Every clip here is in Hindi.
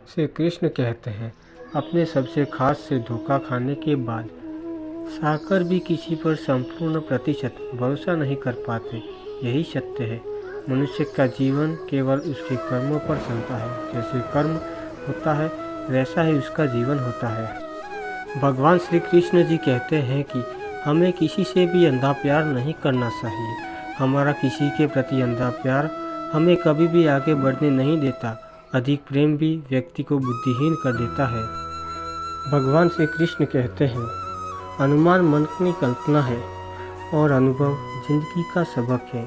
श्री कृष्ण कहते हैं, अपने सबसे खास से धोखा खाने के बाद साकर भी किसी पर संपूर्ण प्रतिशत भरोसा नहीं कर पाते। यही सत्य है। मनुष्य का जीवन केवल उसके कर्मों पर चलता है। जैसे कर्म होता है वैसा ही उसका जीवन होता है। भगवान श्री कृष्ण जी कहते हैं कि हमें किसी से भी अंधा प्यार नहीं करना चाहिए। हमारा किसी के प्रति अंधा प्यार हमें कभी भी आगे बढ़ने नहीं देता। अधिक प्रेम भी व्यक्ति को बुद्धिहीन कर देता है। भगवान श्री कृष्ण कहते हैं, अनुमान मन की कल्पना है और अनुभव जिंदगी का सबक है।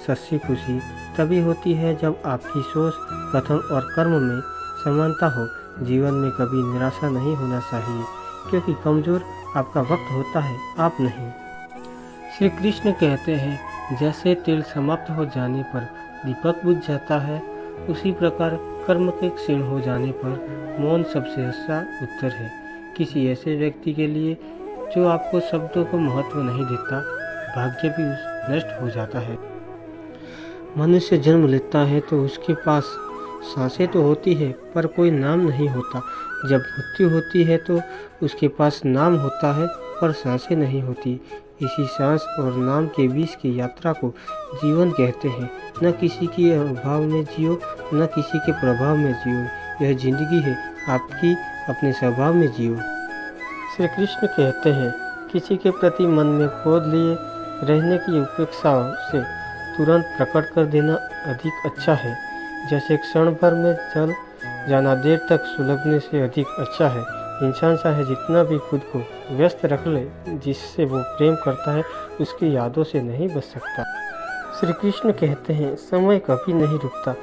सच्ची खुशी तभी होती है जब आपकी सोच, कथन और कर्म में समानता हो। जीवन में कभी निराशा नहीं होना चाहिए, क्योंकि कमज़ोर आपका वक्त होता है, आप नहीं। श्री कृष्ण कहते हैं, जैसे तेल समाप्त हो जाने पर दीपक बुझ जाता है, उसी प्रकार कर्म के क्षीण हो जाने पर मौन सबसे अच्छा उत्तर है। किसी ऐसे व्यक्ति के लिए जो आपको शब्दों को महत्व नहीं देता, भाग्य भी नष्ट हो जाता है। मनुष्य जन्म लेता है तो उसके पास सांसें तो होती है, पर कोई नाम नहीं होता। जब मृत्यु होती है तो उसके पास नाम होता है, पर सांसें नहीं होती। इसी सांस और नाम के बीच की यात्रा को जीवन कहते हैं। न किसी के अभाव में जियो, न किसी के प्रभाव में जियो। यह जिंदगी है, आपकी अपने स्वभाव में जियो। श्री कृष्ण कहते हैं, किसी के प्रति मन में क्रोध लिए रहने की उपेक्षा से तुरंत प्रकट कर देना अधिक अच्छा है। जैसे क्षण भर में जल जाना देर तक सुलगने से अधिक अच्छा है। इंसान चाहे जितना भी खुद को व्यस्त रख ले, जिससे वो प्रेम करता है उसकी यादों से नहीं बच सकता। श्री कृष्ण कहते हैं, समय कभी नहीं रुकता।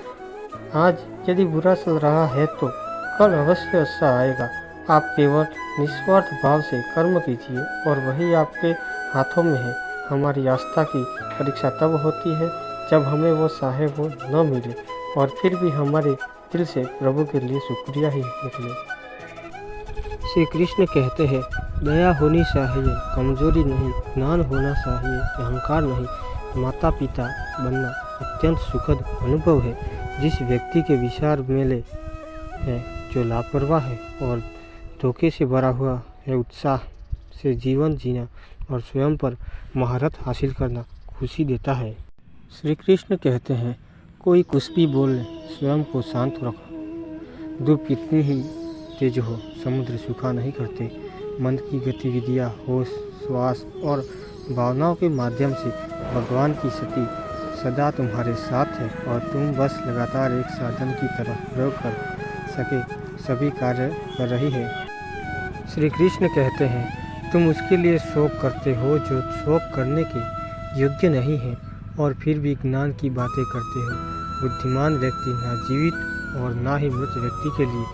आज यदि बुरा चल रहा है तो कल अवश्य अच्छा आएगा। आप केवल निस्वार्थ भाव से कर्म कीजिए और वही आपके हाथों में है। हमारी आस्था की परीक्षा तब होती है जब हमें वो चाहे वो न मिले, और फिर भी हमारे दिल से प्रभु के लिए शुक्रिया ही निकले। श्री कृष्ण कहते हैं, दया होनी चाहिए, कमजोरी नहीं। ज्ञान होना चाहिए, अहंकार नहीं। माता पिता बनना अत्यंत सुखद अनुभव है। जिस व्यक्ति के विचार मेले हैं, जो लापरवाह है और धोखे से भरा हुआ है, उत्साह से जीवन जीना और स्वयं पर महारत हासिल करना खुशी देता है। श्री कृष्ण कहते हैं, कोई कुछ भी बोले, स्वयं को शांत रखो। धूप कितनी ही तेज हो, समुद्र सूखा नहीं करते। मन की गतिविधियाँ, होश, श्वास और भावनाओं के माध्यम से भगवान की शक्ति सदा तुम्हारे साथ है, और तुम बस लगातार एक साधन की तरह प्रयोग कर सके सभी कार्य कर रही है। श्री कृष्ण कहते हैं, तुम उसके लिए शोक करते हो जो शोक करने के योग्य नहीं है, और फिर भी ज्ञान की बातें करते हो। बुद्धिमान व्यक्ति ना जीवित और ना ही मृत व्यक्ति के लिए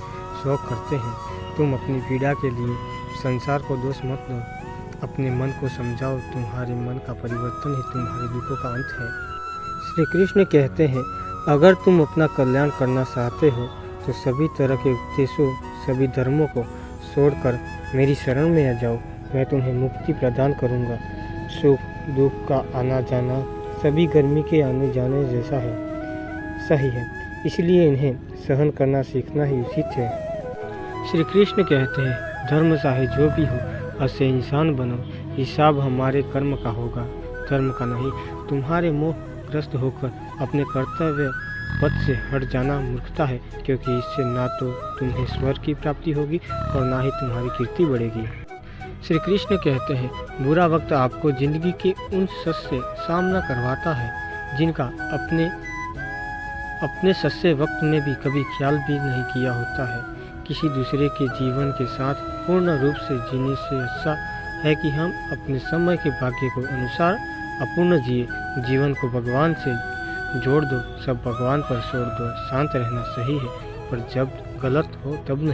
शोक करते हैं। तुम अपनी पीड़ा के लिए संसार को दोष मत दो, अपने मन को समझाओ। तुम्हारे मन का परिवर्तन ही तुम्हारे दुखों का अंत है। श्री कृष्ण कहते हैं, अगर तुम अपना कल्याण करना चाहते हो तो सभी तरह के उपदेशों, सभी धर्मों को छोड़कर मेरी शरण में आ जाओ। मैं तुम्हें मुक्ति प्रदान करूँगा। सुख दुख का आना जाना सभी गर्मी के आने जाने जैसा है, सही है, इसलिए इन्हें सहन करना सीखना ही उचित है। श्री कृष्ण कहते हैं, धर्म चाहे जो भी हो, अच्छे इंसान बनो। हिसाब हमारे कर्म का होगा, धर्म का नहीं। तुम्हारे मोह ग्रस्त होकर अपने कर्तव्य पथ से हट जाना मूर्खता है, क्योंकि इससे ना तो तुम्हें स्वर्ग की प्राप्ति होगी और ना ही तुम्हारी कीर्ति बढ़ेगी। श्री कृष्ण कहते हैं, बुरा वक्त आपको जिंदगी के उन सच से सामना करवाता है जिनका अपने सच्चे वक्त में भी कभी ख्याल भी नहीं किया होता है। किसी दूसरे के जीवन के साथ पूर्ण रूप से जीने से अच्छा है कि हम अपने समय के भाग्य को अनुसार अपूर्ण जिए। जीवन को भगवान से जोड़ दो, सब भगवान पर छोड़ दो। शांत रहना सही है, पर जब गलत हो तब नहीं।